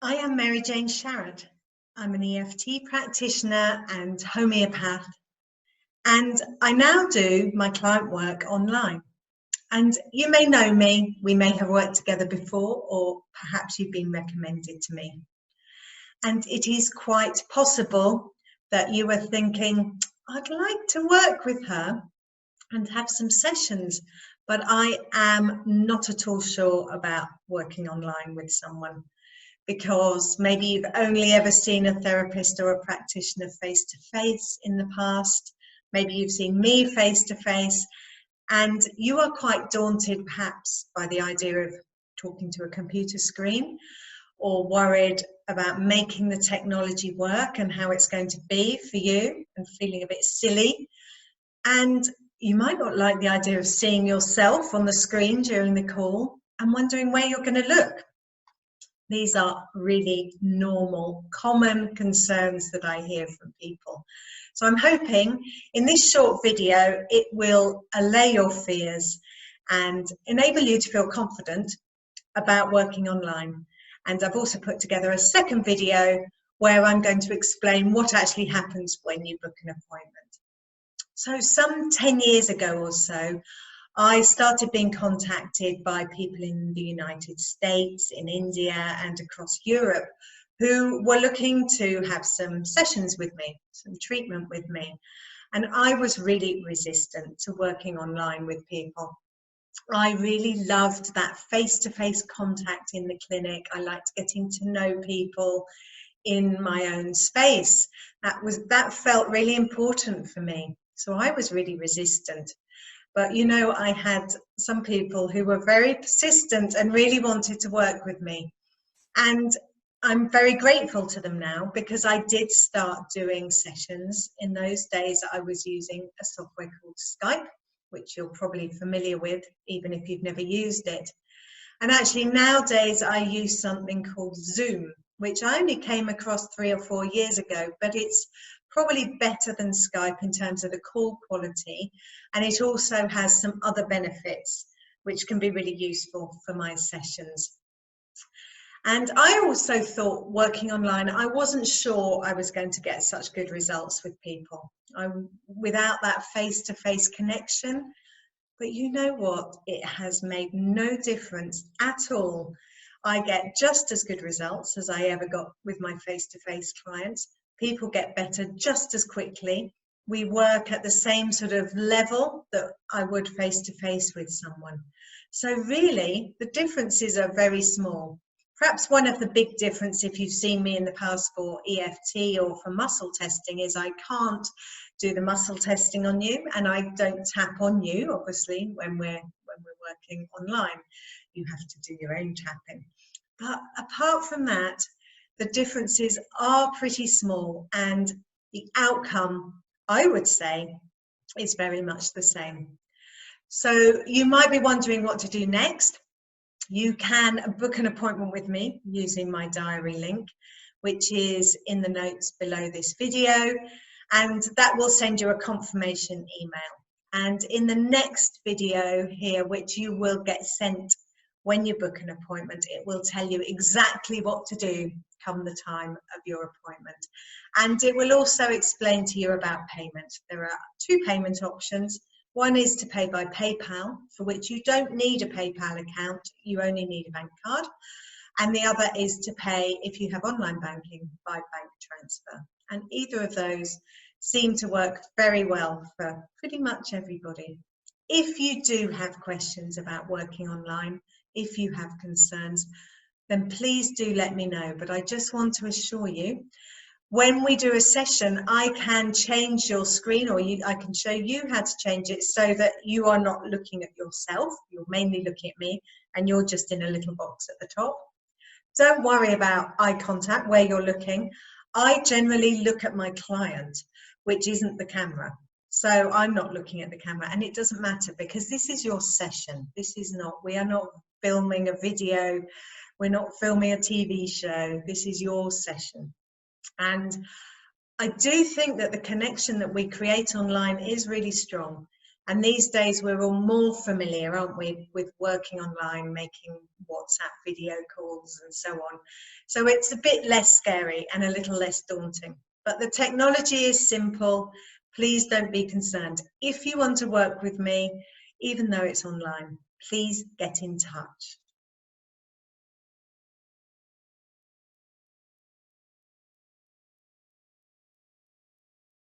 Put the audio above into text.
I am Mary Jane Sharratt. I'm an EFT practitioner and homeopath, and I now do my client work online. And you may know me, we may have worked together before, or perhaps you've been recommended to me. And it is quite possible that you are thinking, I'd like to work with her and have some sessions, but I am not at all sure about working online with someone, because maybe you've only ever seen a therapist or a practitioner face-to-face in the past. Maybe you've seen me face-to-face, and you are quite daunted perhaps by the idea of talking to a computer screen, or worried about making the technology work and how it's going to be for you, and feeling a bit silly. And you might not like the idea of seeing yourself on the screen during the call and wondering where you're going to look. These are really normal, common concerns that I hear from people. So I'm hoping in this short video, it will allay your fears and enable you to feel confident about working online. And I've also put together a second video where I'm going to explain what actually happens when you book an appointment. So some 10 years ago or so, I started being contacted by people in the United States, in India, and across Europe who were looking to have some sessions with me, some treatment with me. And I was really resistant to working online with people. I really loved that face-to-face contact in the clinic. I liked getting to know people in my own space. That felt really important for me. So I was really resistant. But, you know, I had some people who were very persistent and really wanted to work with me. And I'm very grateful to them now, because I did start doing sessions. In those days, I was using a software called Skype, which you're probably familiar with, even if you've never used it. And actually nowadays, I use something called Zoom, which I only came across 3 or 4 years ago, but it's probably better than Skype in terms of the call quality, and it also has some other benefits which can be really useful for my sessions. And I also thought, working online, I wasn't sure I was going to get such good results with people without that face-to-face connection. But you know what? It has made no difference at all. I get just as good results as I ever got with my face-to-face clients. People get better just as quickly. We work at the same sort of level that I would face-to-face with someone. So really, the differences are very small. Perhaps one of the big differences, if you've seen me in the past for EFT or for muscle testing, is I can't do the muscle testing on you, and I don't tap on you, obviously, when we're working online. You have to do your own tapping. But apart from that, the differences are pretty small, and the outcome, I would say, is very much the same. So you might be wondering what to do next. You can book an appointment with me using my diary link, which is in the notes below this video, and that will send you a confirmation email. And in the next video here, which you will get sent when you book an appointment, it will tell you exactly what to do come the time of your appointment. And it will also explain to you about payment. There are 2 payment options. One is to pay by PayPal, for which you don't need a PayPal account, you only need a bank card. And the other is to pay, if you have online banking, by bank transfer. And either of those seem to work very well for pretty much everybody. If you do have questions about working online, if you have concerns, then please do let me know. But I just want to assure you, when we do a session, I can change your screen, or I can show you how to change it so that you are not looking at yourself. You're mainly looking at me, and you're just in a little box at the top. Don't worry about eye contact, where you're looking. I generally look at my client, which isn't the camera. So I'm not looking at the camera, and it doesn't matter, because this is your session. We are not filming a video. We're not filming a TV show. This is your session. And I do think that the connection that we create online is really strong. And these days we're all more familiar, aren't we, with working online, making WhatsApp video calls and so on. So it's a bit less scary and a little less daunting. But the technology is simple. Please don't be concerned. If you want to work with me, even though it's online, please get in touch.